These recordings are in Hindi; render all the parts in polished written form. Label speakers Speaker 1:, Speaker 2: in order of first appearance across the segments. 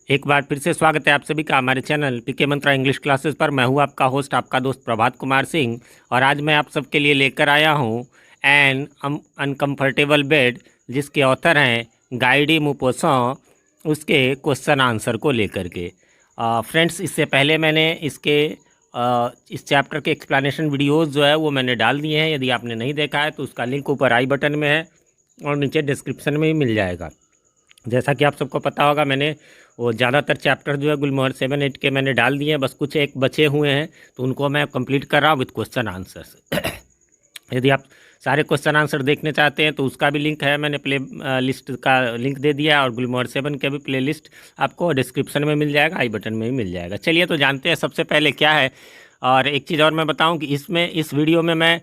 Speaker 1: एक बार फिर से स्वागत है आप सभी का हमारे चैनल पीके मंत्रा इंग्लिश क्लासेस पर। मैं हूं आपका होस्ट, आपका दोस्त प्रभात कुमार सिंह, और आज मैं आप सबके लिए लेकर आया हूं एन अनकम्फर्टेबल बेड, जिसके ऑथर हैं गाइडी मुपोसो, उसके क्वेश्चन आंसर को लेकर के। फ्रेंड्स, इससे पहले मैंने इस चैप्टर के एक्सप्लेनेशन वीडियोज़ जो है वो मैंने डाल दिए हैं। यदि आपने नहीं देखा है तो उसका लिंक ऊपर आई बटन में है और नीचे डिस्क्रिप्शन में भी मिल जाएगा। जैसा कि आप सबको पता होगा, मैंने वो ज़्यादातर चैप्टर जो है गुलमोहर 7-8 के मैंने डाल दिए हैं, बस कुछ एक बचे हुए हैं तो उनको मैं कंप्लीट कर रहा हूँ विद क्वेश्चन आंसर्स। यदि आप सारे क्वेश्चन आंसर देखने चाहते हैं तो उसका भी लिंक है, मैंने प्ले लिस्ट का लिंक दे दिया है, और गुलमोहर 7 के भी प्ले लिस्ट आपको डिस्क्रिप्शन में मिल जाएगा, आई बटन में भी मिल जाएगा। चलिए तो जानते हैं सबसे पहले क्या है। और एक चीज़ और मैं बताऊँ कि इस वीडियो में मैं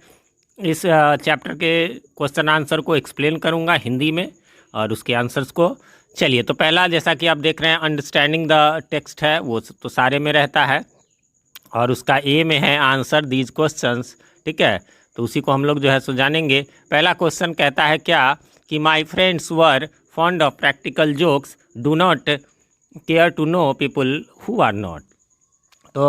Speaker 1: इस चैप्टर के क्वेश्चन आंसर को एक्सप्लेन करूँगा हिंदी में और उसके आंसर्स को। चलिए तो पहला, जैसा कि आप देख रहे हैं, अंडरस्टैंडिंग द टेक्स्ट है, वो तो सारे में रहता है, और उसका ए में है आंसर दीज क्वेश्चंस। ठीक है, तो उसी को हम लोग जो है सो जानेंगे। पहला क्वेश्चन कहता है क्या कि my friends were fond of practical jokes, do not care to know people who are not. तो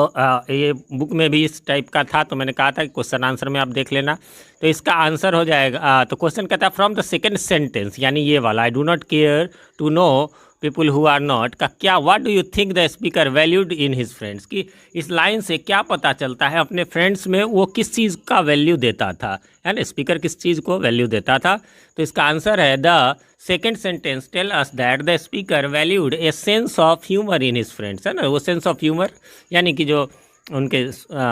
Speaker 1: ये बुक में भी इस टाइप का था, तो मैंने कहा था कि क्वेश्चन आंसर में आप देख लेना। तो इसका आंसर हो जाएगा, तो क्वेश्चन कहता है फ्रॉम द सेकंड सेंटेंस, यानी ये वाला, I do not care to know people who are not का क्या, what do you think the speaker valued in his friends, कि इस लाइन से क्या पता चलता है अपने फ्रेंड्स में वो किस चीज़ का वैल्यू देता था, है ना, स्पीकर किस चीज़ को वैल्यू देता था। तो इसका आंसर है the second sentence tell us that the speaker valued a sense of humour in his friends, है ना, वो सेंस ऑफ ह्यूमर यानी कि जो उनके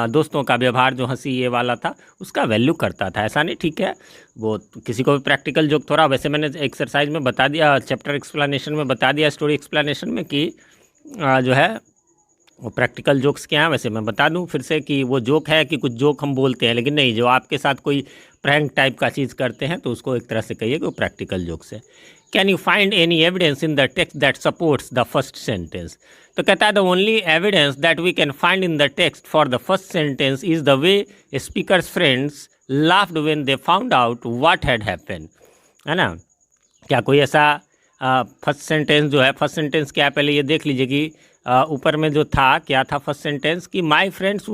Speaker 1: दोस्तों का व्यवहार, जो हंसी ये वाला था, उसका वैल्यू करता था। ऐसा नहीं, ठीक है, वो किसी को भी प्रैक्टिकल जोक थोड़ा, वैसे मैंने एक्सरसाइज में बता दिया, चैप्टर एक्सप्लेनेशन में बता दिया, स्टोरी एक्सप्लेनेशन में कि जो है वो प्रैक्टिकल जोक्स क्या हैं। वैसे मैं बता दूं फिर से कि वो जोक है कि कुछ जोक हम बोलते हैं, लेकिन नहीं, जो आपके साथ कोई प्रैंक टाइप का चीज़ करते हैं तो उसको एक तरह से कहिए कि वो प्रैक्टिकल जोक्स है। Can you find any evidence in the text that supports the first sentence. तो कहता है the only evidence that we can find in the text for the first sentence is the way speaker's friends laughed when they found out what had happened, है ना। क्या कोई ऐसा फर्स्ट सेंटेंस जो है, फर्स्ट सेंटेंस क्या है पहले ये देख लीजिए कि ऊपर में जो था क्या था फर्स्ट सेंटेंस, कि my friends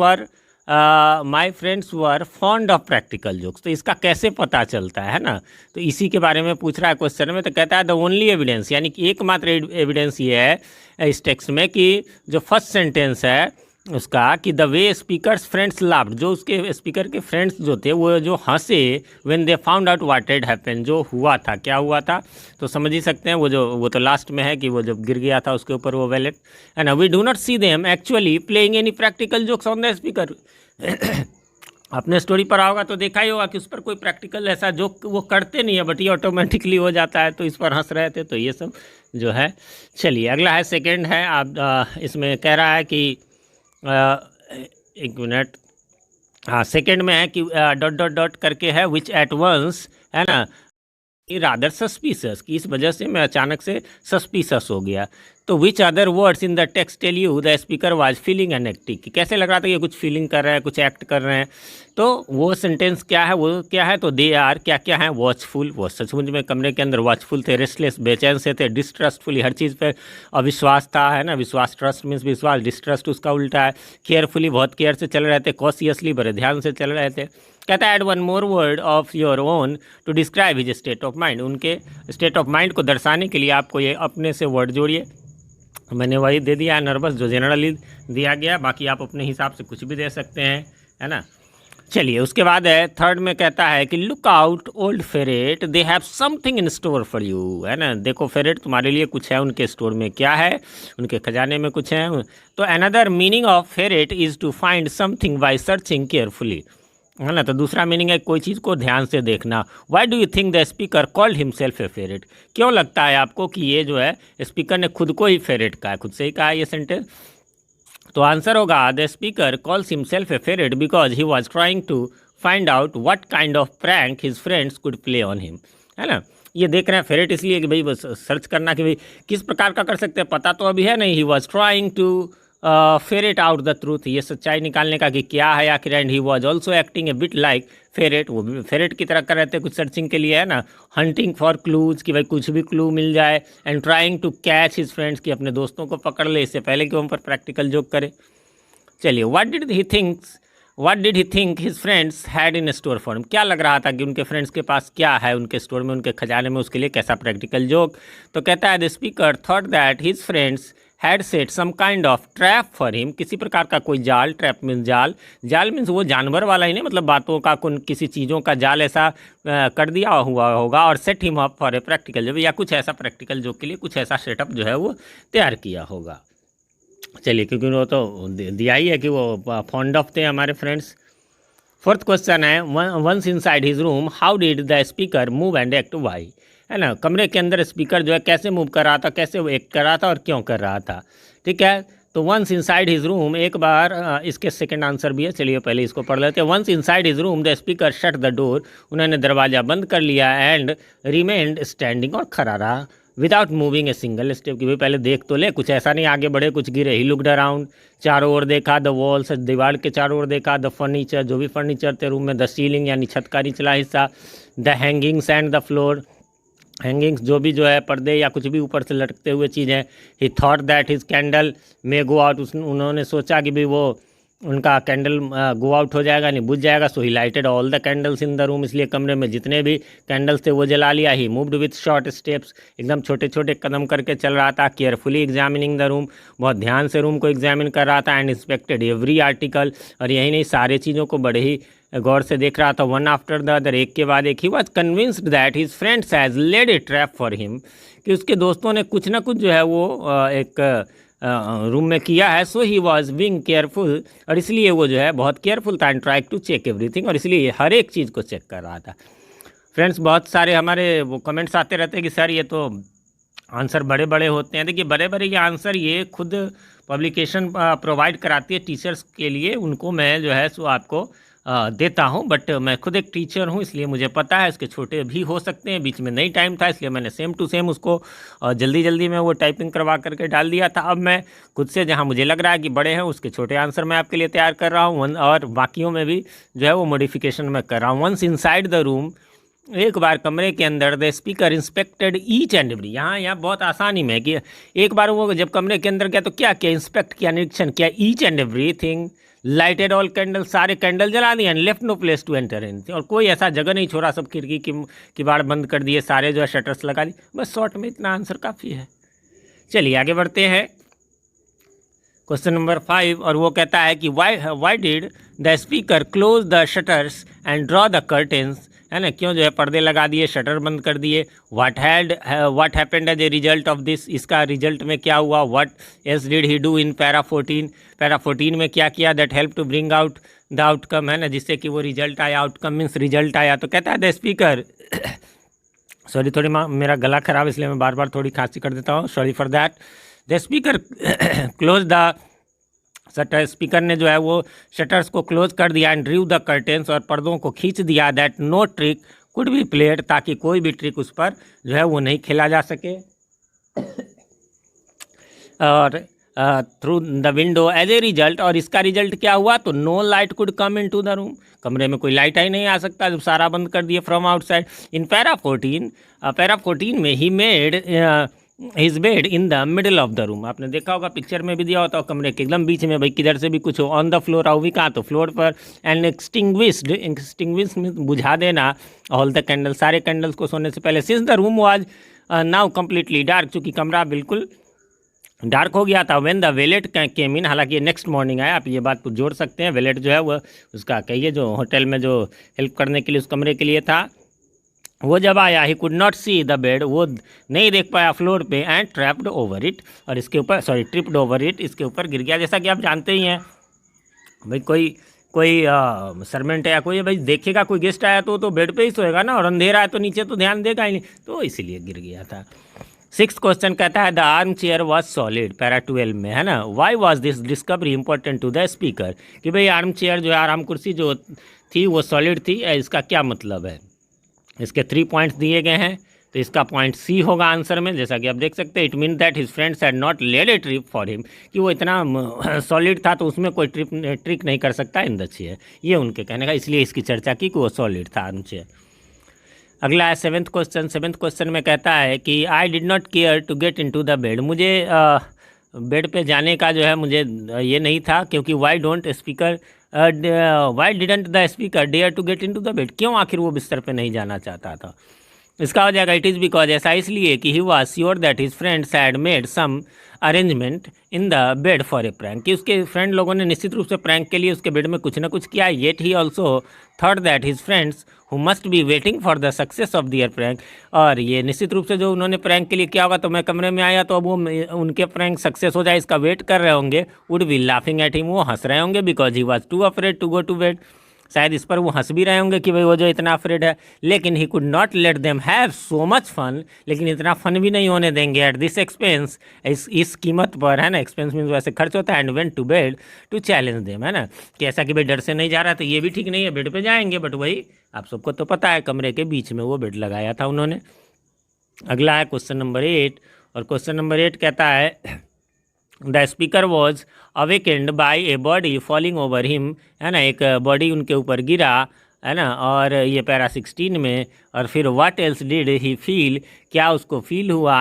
Speaker 1: were fond of practical jokes. तो इसका कैसे पता चलता है ना, तो इसी के बारे में पूछ रहा है क्वेश्चन में। तो कहता है द ओनली एविडेंस, यानी कि एकमात्र एविडेंस ये है इस टेक्स्ट में कि जो फर्स्ट सेंटेंस है उसका, कि the way speaker's friends laughed, जो उसके स्पीकर के फ्रेंड्स जो थे वो जो हंसे, when they found out what had happened, जो हुआ था, क्या हुआ था, तो समझ ही सकते हैं वो तो लास्ट में है कि वो जब गिर गया था उसके ऊपर वो वैलेट, है ना। We do not see them actually playing any practical jokes on the speaker. अपने स्टोरी पर आओगा तो देखा ही होगा कि उस पर कोई प्रैक्टिकल ऐसा जोक वो करते नहीं है, बट ये ऑटोमेटिकली हो जाता है, तो इस पर हंस रहे थे, तो ये सब जो है। चलिए अगला है, सेकेंड है, आप इसमें कह रहा है कि एक मिनट, हाँ, सेकेंड में है कि डॉट डॉट डॉट करके है, विच एट वंस, है ना, रादर सस्पिशियस, कि इस वजह से मैं अचानक से सस्पिशियस हो गया। तो which other words in the text tell you the speaker was feeling and acting, कि कैसे लग रहा था कि कुछ फीलिंग कर रहे हैं, कुछ एक्ट कर रहे हैं। तो वो सेंटेंस क्या है, वो क्या है, तो दे आर क्या क्या है, वॉचफुल, वो सचमुच में कमरे के अंदर वॉचफुल थे, रेस्टलेस, बेचैन से थे, डिस्ट्रस्टफुली, हर चीज़ पर अविश्वास था, है ना, विश्वास, ट्रस्ट मीन्स विश्वास, डिस्ट्रस्ट उसका उल्टा है, केयरफुली, बहुत केयर से चल रहे थे, कॉशियसली, बड़े ध्यान से चल रहे थे। कहता है add one more word of your own to describe his state of mind, उनके स्टेट ऑफ माइंड को दर्शाने के लिए आपको ये अपने से वर्ड जोड़िए। मैंने वही दे दिया, नर्वस, जो जनरली दिया गया, बाकी आप अपने हिसाब से कुछ भी दे सकते हैं, है ना। चलिए उसके बाद है, थर्ड में कहता है कि look out old ferret, they have something in store for you, है ना, देखो फेरेट, तुम्हारे लिए कुछ है उनके स्टोर में, क्या है, उनके खजाने में कुछ है। तो another meaning of ferret is to find something by searching carefully, है ना। तो दूसरा मीनिंग है कोई चीज़ को ध्यान से देखना। Why do you think the speaker called himself a ferret, क्यों लगता है आपको कि ये जो है स्पीकर ने खुद को ही फेरेट कहा है, खुद से ही कहा है ये सेंटेंस। तो आंसर होगा the speaker calls himself a ferret because he was trying to find out what kind of prank his friends could play on him, है ना। ये देख रहे हैं फेरेट इसलिए कि भाई बस सर्च करना कि भाई किस प्रकार का कर सकते हैं, पता तो अभी है नहीं। He was trying to ferret out the truth, ये सच्चाई निकालने का कि क्या है आखिर। And he was also acting a bit like ferret, वो फेरेट की तरह कर रहे थे कुछ सर्चिंग के लिए, है ना, हंटिंग फॉर क्लूज, कि भाई कुछ भी क्लू मिल जाए, and trying to catch his friends, कि अपने दोस्तों को पकड़ ले इससे पहले कि उन पर प्रैक्टिकल जोक करे। चलिए, what did he think his friends had in store for him, क्या लग रहा था कि उनके फ्रेंड्स के पास क्या है उनके स्टोर में, उनके खजाने में, उसके लिए कैसा प्रैक्टिकल जोक। तो कहता है the speaker thought that his friends had set some kind of trap for him, किसी प्रकार का कोई जाल, ट्रैप मीन्स जाल, जाल मीन्स वो जानवर वाला ही नहीं, मतलब बातों का किसी चीज़ों का जाल ऐसा कर दिया हुआ होगा, और set him up for a practical joke, या कुछ ऐसा प्रैक्टिकल जोक के लिए कुछ ऐसा सेटअप जो है वो तैयार किया होगा। चलिए, क्योंकि वो तो दिया ही है कि वो फॉन्ड ऑफ थे हमारे फ्रेंड्स। फोर्थ क्वेश्चन है, once inside his room how did the speaker move and act why, है ना, कमरे के अंदर स्पीकर जो है कैसे मूव कर रहा था, कैसे वो एक्ट कर रहा था और क्यों कर रहा था। ठीक है, तो वंस इनसाइड हिज रूम, एक बार इसके सेकंड आंसर भी है, चलिए पहले इसको पढ़ लेते हैं। Once inside his room the speaker shut the door, उन्होंने दरवाज़ा बंद कर लिया, एंड रिमेंड स्टैंडिंग, और खड़ा रहा, without moving a single step, कि भाई पहले देख तो ले, कुछ ऐसा नहीं आगे बढ़े कुछ गिरे। ही लुकड अराउंड, चारों ओर देखा, द वॉल्स, दीवार के चारों ओर देखा, द फर्नीचर, जो भी फर्नीचर थे रूम में, द सीलिंग यानी छत का निचला हिस्सा, the hangings and the floor, hangings जो भी जो है पर्दे या कुछ भी ऊपर से लटकते हुए चीज़ें। ही thought that his candle may go out, उन्होंने सोचा कि भाई वो उनका कैंडल गो आउट हो जाएगा, नहीं बुझ जाएगा। So he lighted all the candles in the room, इसलिए कमरे में जितने भी कैंडल्स थे वो जला लिया। ही मूव्ड विथ शॉर्ट स्टेप्स, एकदम छोटे छोटे कदम करके चल रहा था। केयरफुली एग्जामिनिंग द रूम, बहुत ध्यान से रूम को एग्जामिन कर रहा था। एंड इंस्पेक्टेड एवरी आर्टिकल, और यही नहीं सारे चीज़ों को बड़े ही गौर से देख रहा था। वन आफ्टर द अदर, एक के बाद एक। He was convinced that his friends has laid a trap for him, कि उसके दोस्तों ने कुछ ना कुछ जो है वो एक रूम में किया है। So he was being careful, और इसलिए वो जो है बहुत केयरफुल था। And try to check everything, और इसलिए हर एक चीज़ को चेक कर रहा था। फ्रेंड्स, बहुत सारे हमारे वो कमेंट्स आते रहते हैं कि सर ये तो आंसर बड़े बड़े होते हैं। देखिए, बड़े बड़े ये आंसर ये खुद पब्लिकेशन प्रोवाइड कराती है टीचर्स के लिए, उनको मैं जो है सो आपको देता हूं, बट मैं खुद एक टीचर हूं, इसलिए मुझे पता है इसके छोटे भी हो सकते हैं। बीच में नहीं टाइम था, इसलिए मैंने सेम टू सेम उसको जल्दी जल्दी में वो टाइपिंग करवा करके डाल दिया था। अब मैं खुद से जहां मुझे लग रहा है कि बड़े हैं उसके छोटे आंसर मैं आपके लिए तैयार कर रहा हूँ, और बाकियों में भी जो है वो मॉडिफिकेशन मैं कर रहा हूँ। वंस इनसाइड द रूम, एक बार कमरे के अंदर, the speaker inspected each and every, यहाँ बहुत आसानी में कि एक बार वो जब कमरे के अंदर गया तो क्या किया, इंस्पेक्ट किया, निरीक्षण किया। Each and every thing, lighted all candle, सारे कैंडल जला दिए। And left no place to enter in, और कोई ऐसा जगह नहीं छोड़ा, सब खिड़की की किवाड़ बंद कर दिए, सारे जो है शटर्स लगा दिए। बस शॉर्ट में इतना आंसर काफ़ी है। चलिए आगे बढ़ते हैं, क्वेश्चन नंबर 5, और वो कहता है कि why did the speaker close the shutters and draw the curtains, है ना, क्यों जो है पर्दे लगा दिए, शटर बंद कर दिए। What happened as a result of this, इसका रिजल्ट में क्या हुआ। What else did he do in para 14, para 14 में क्या किया। That help to bring out the outcome, है ना, जिससे कि वो रिजल्ट आया, आउटकम मीन्स रिजल्ट आया। तो कहता है द स्पीकर सॉरी, थोड़ी मेरा गला खराब, इसलिए मैं बार बार थोड़ी खांसी कर देता हूँ, sorry for that. The speaker close the shutter, speaker ने जो है वो शटर्स को क्लोज कर दिया। एंड ड्रीव द कर्टेंस, और पर्दों को खींच दिया। That no trick could be played, ताकि कोई भी ट्रिक उस पर जो है वो नहीं खेला जा सके। और through the window as a result, और इसका रिजल्ट क्या हुआ, तो no light could come in to the room, कमरे में कोई लाइट ही नहीं आ सकता जब सारा बंद कर दिए फ्रॉम आउटसाइड। इन पैरा 14 में he made his bed in the middle of the room, आपने देखा होगा पिक्चर में भी दिया होता है, कमरे के एकदम बीच में, भाई किधर से भी कुछ हो। ऑन द फ्लोर, आओ भी कहाँ, तो फ्लोर पर। एंड एक्सटिंग्विश्ड में बुझा देना ऑल द कैंडल, सारे कैंडल्स को सोने से पहले। Since the room was now completely dark, चूँकि कमरा बिल्कुल डार्क हो गया था। व्हेन द वेलेट केम इन, हालांकि ये नेक्स्ट मॉर्निंग आया, आप ये बात को जोड़ सकते हैं। वेलेट जो है वो उसका कहिए जो होटल में जो हेल्प करने के लिए उस कमरे के लिए था, वो जब आया, ही could not see the bed, वो नहीं देख पाया फ्लोर पे। एंड ट्रैप्ड ओवर इट, और इसके ऊपर ट्रिप्ड ओवर इट, इसके ऊपर गिर गया। जैसा कि आप जानते ही हैं भाई, कोई सर्वेंट है या कोई भाई देखेगा, कोई गेस्ट आया तो बेड पे ही सोएगा ना, और अंधेरा है तो नीचे तो ध्यान देगा ही नहीं, तो इसीलिए गिर गया था। 6th क्वेश्चन कहता है the arm chair was solid, para 12 में, है ना। Why was this discovery important to the speaker, कि भाई आर्म चेयर जो है, आराम कुर्सी जो थी वो सॉलिड थी, इसका क्या मतलब है। इसके 3 पॉइंट्स दिए गए हैं, तो इसका पॉइंट सी होगा आंसर में। जैसा कि आप देख सकते हैं, it mean that his friends had not laid a trip for him, कि वो इतना सॉलिड था तो उसमें कोई ट्रिक नहीं कर सकता इन द चेयर, ये उनके कहने का, इसलिए इसकी चर्चा की कि वो सॉलिड था चेयर। अगला है सेवेंथ क्वेश्चन में कहता है कि I did not care to get in to the bed, मुझे बेड पे जाने का जो है मुझे ये नहीं था, क्योंकि why didn't the speaker dare to get in to the bed, क्यों आखिर वो बिस्तर पे नहीं जाना चाहता था। इसका हो जाएगा इट इज़ बिकॉज, ऐसा इसलिए कि he was sure that his friends had made some arrangement in the bed for a prank, कि उसके फ्रेंड लोगों ने निश्चित रूप से प्रैंक के लिए उसके बेड में कुछ ना कुछ किया। Yet he also thought that his friends who must be waiting for the success of their prank, और ये निश्चित रूप से जो उन्होंने प्रैंक के लिए किया होगा, तो मैं कमरे में आया तो अब वो उनके प्रैंक सक्सेस हो जाए इसका वेट कर रहे होंगे, would be laughing at him, वो हंस रहे होंगे, because he was too afraid to go to bed, शायद इस पर वो हंस भी रहे होंगे कि भाई वो जो इतना अफ्रेड है। लेकिन he could not let them have so much fun, लेकिन इतना फन भी नहीं होने देंगे एट दिस एक्सपेंस, इस कीमत पर, है ना, एक्सपेंस मीन्स वैसे खर्च होता है, and went to bed to challenge them, है ना, कि ऐसा कि भाई डर से नहीं जा रहा तो ये भी ठीक नहीं है, बेड पे जाएंगे, बट वही आप सबको तो पता है कमरे के बीच में वो बेड लगाया था उन्होंने। अगला है क्वेश्चन नंबर 8, और क्वेश्चन नंबर 8 कहता है the speaker was awakened by a body falling over him, है ना, एक बॉडी उनके ऊपर गिरा, है ना, और ये पैरा 16 में, और फिर what else did he feel, क्या उसको फील हुआ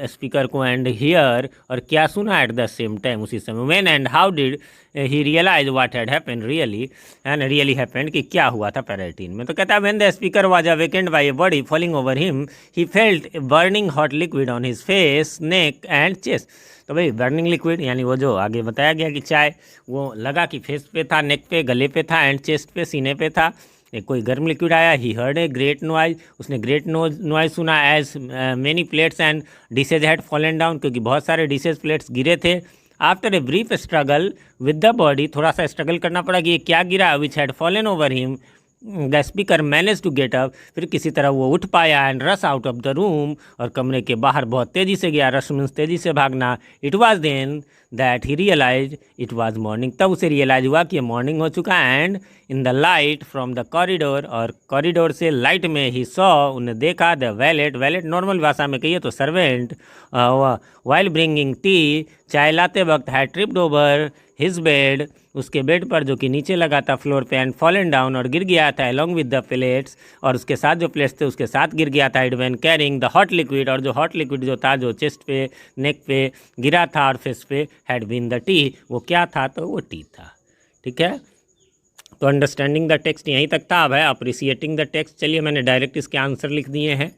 Speaker 1: स्पीकर को, एंड हियर, और क्या सुना एट द सेम टाइम उसी समय, when and how did he realise what had happened really, and really happened, कि क्या हुआ था पैरा 18 में। तो कहता है when the speaker was awakened by a body falling over him he felt burning hot liquid on his face, neck and chest. तो भाई बर्निंग लिक्विड यानी वो जो आगे बताया गया कि चाय वो लगा कि फेस पे था, नेक पे, गले पे था, एंड चेस्ट पे, सीने पे था, एक कोई गर्म लिक्विड आया। He heard a great noise, उसने ग्रेट नॉइज सुना, as many plates and dishes had fallen down, क्योंकि बहुत सारे डिशेज प्लेट्स गिरे थे। After a brief struggle with the body, थोड़ा सा स्ट्रगल करना पड़ा कि ये क्या गिरा, which had fallen over him, the speaker manage to get up, फिर किसी तरह वो उठ पाया, and rush out of the room, और कमरे के बाहर बहुत तेज़ी से गया, रश मीन्स तेज़ी से भागना। It was then that he realise it was morning, तब उसे रियलाइज हुआ कि ये मॉर्निंग हो चुका है। And in the light from the corridor, और कॉरिडोर से लाइट में ही सॉ, उन्हें देखा, द वैलेट नॉर्मल भाषा में कहिए तो सर्वेंट, वाइल ब्रिंगिंग टी, चाय लाते वक्त, had tripped over his bed, उसके बेड पर जो कि नीचे लगा था फ्लोर पे, एंड फॉलन डाउन, और गिर गया था, अलॉन्ग विद द प्लेट्स, और उसके साथ जो प्लेट्स थे उसके साथ गिर गया था। It van carrying the hot liquid, और जो हॉट लिक्विड जो था, जो चेस्ट पे, नेक पे गिरा था और फेस पे, हैड बीन द टी, वो क्या था, तो वो टी था। ठीक है, तो अंडरस्टैंडिंग द टेक्स्ट यहीं तक था। अब है अप्रिसिएटिंग द टेक्स्ट। चलिए मैंने डायरेक्ट इसके आंसर लिख दिए हैं,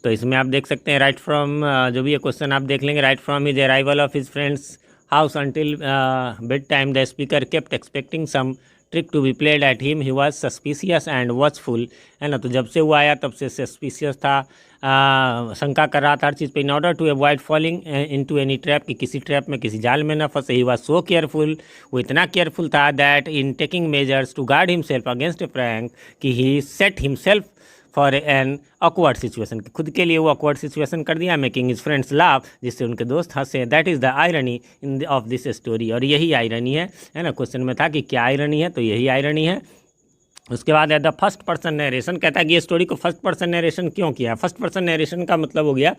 Speaker 1: तो इसमें आप देख सकते हैं राइट फ्रॉम, जो भी ये क्वेश्चन आप देख लेंगे, right from his arrival of his friends house until bed time, the speaker kept expecting some trick to be played at him. He was suspicious and watchful, है ना, तो जब से वो आया तब से सस्पिशियस था, शंका कर रहा था हर चीज़ पे। In order to avoid falling into any trap, कि किसी ट्रैप में, किसी जाल में न फंसे। ही वाज सो केयरफुल, वो इतना केयरफुल था, that in taking measures to guard himself against a prank, कि he set himself for an awkward situation, खुद के लिए वो ऑकवर्ड सिचुएशन कर दिया, मेकिंग हिज फ्रेंड्स लाफ, जिससे उनके दोस्त हंसे। That is the irony in of this story, और यही आयरनी है ना, क्वेश्चन में था कि क्या आयरनी है, तो यही आयरनी है। उसके बाद है द फर्स्ट पर्सन नरेशन, कहता है कि ये स्टोरी को फर्स्ट पर्सन नरेशन क्यों किया। फर्स्ट पर्सन नरेशन का मतलब हो गया,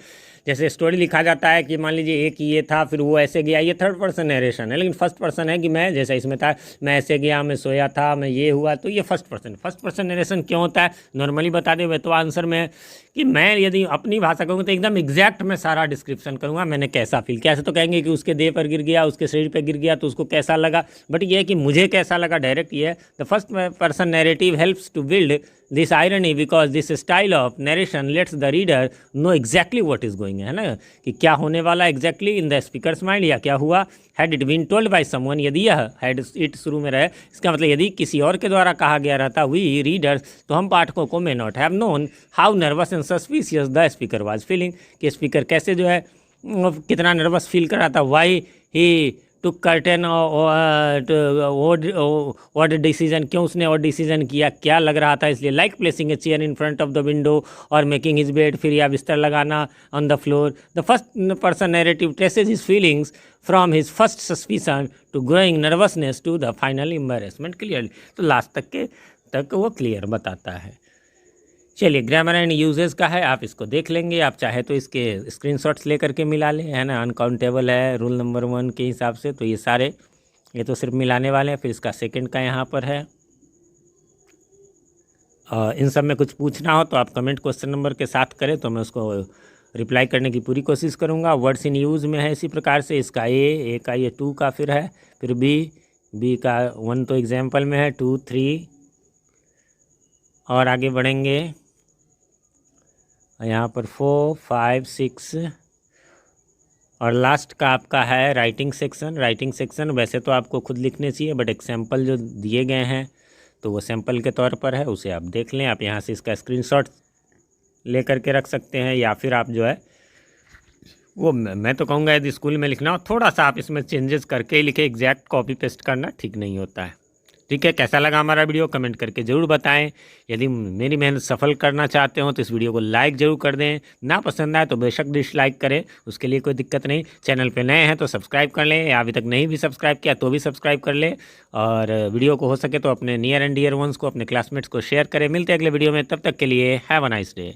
Speaker 1: जैसे स्टोरी लिखा जाता है कि मान लीजिए एक ये था, फिर वो ऐसे गया, ये थर्ड पर्सन नरेशन है, लेकिन फर्स्ट पर्सन है कि मैं, जैसा इसमें था, मैं ऐसे गया, मैं सोया था, मैं ये हुआ, तो ये फर्स्ट पर्सन नरेशन क्यों होता है। नॉर्मली बता दें तो आंसर में कि मैं यदि अपनी भाषा कहूँगा तो एकदम एग्जैक्ट मैं सारा डिस्क्रिप्शन करूँगा, मैंने कैसा फील किया। ऐसे तो कहेंगे कि उसके देह पर गिर गया, उसके शरीर पर गिर गया तो उसको कैसा लगा, बट ये है कि मुझे कैसा लगा, डायरेक्ट ये है। The first person narrative helps to build this irony, because this style of narration lets the reader know exactly what is going, है ना, कि क्या होने वाला exactly in the speaker's mind, या क्या हुआ। Had it been told by someone, यदि यह हैड इट शुरू में रहे, इसका मतलब यदि किसी और के द्वारा कहा गया रहता, वी रीडर्स, तो हम पाठकों को may not have known how nervous and suspicious the speaker was feeling, कि स्पीकर कैसे जो है कितना नर्वस फील कर रहा था। वाई ही टुक कर्टेन और डिसीजन, क्यों उसने और डिसीजन किया, क्या लग रहा था, इसलिए like placing a chair in front of the window और मेकिंग हिज बेड, फिर या बिस्तर लगाना on the floor. The first person narrative traces his feelings from his first suspicion to growing nervousness to the final embarrassment clearly, तो लास्ट तक वो क्लियर बताता है। चलिए, ग्रामर एंड यूजेस का है, आप इसको देख लेंगे। आप चाहे तो इसके स्क्रीनशॉट्स लेकर के मिला लें, है ना। अनकाउंटेबल है रूल नंबर 1 के हिसाब से, तो ये सारे, ये तो सिर्फ मिलाने वाले हैं। फिर इसका सेकंड का यहाँ पर है। इन सब में कुछ पूछना हो तो आप कमेंट क्वेश्चन नंबर के साथ करें, तो मैं उसको रिप्लाई करने की पूरी कोशिश करूँगा। वर्ड्स इन यूज़ में है इसी प्रकार से, इसका ए का ये 2 का फिर है, फिर बी का 1 तो एग्जाम्पल में है, 2 3 और आगे बढ़ेंगे यहाँ पर 4 5 6 और लास्ट का आपका है राइटिंग सेक्शन। राइटिंग सेक्शन वैसे तो आपको खुद लिखने चाहिए, बट एक सैम्पल जो दिए गए हैं तो वो सैम्पल के तौर पर है, उसे आप देख लें। आप यहाँ से इसका स्क्रीनशॉट ले करके रख सकते हैं, या फिर आप जो है वो, मैं तो कहूँगा यदि स्कूल में लिखना हो थोड़ा सा आप इसमें चेंजेस करके ही लिखे, एग्जैक्ट कॉपी पेस्ट करना ठीक नहीं होता है। ठीक है, कैसा लगा हमारा वीडियो कमेंट करके ज़रूर बताएं। यदि मेरी मेहनत सफल करना चाहते हो तो इस वीडियो को लाइक ज़रूर कर दें, ना पसंद आए तो बेशक डिसलाइक करें, उसके लिए कोई दिक्कत नहीं। चैनल पे नए हैं तो सब्सक्राइब कर लें, या अभी तक नहीं भी सब्सक्राइब किया तो भी सब्सक्राइब कर लें, और वीडियो को हो सके तो अपने नियर एंड डियर वंस को, अपने क्लासमेट्स को शेयर करें। मिलते हैं अगले वीडियो में, तब तक के लिए हैव अ नाइस डे।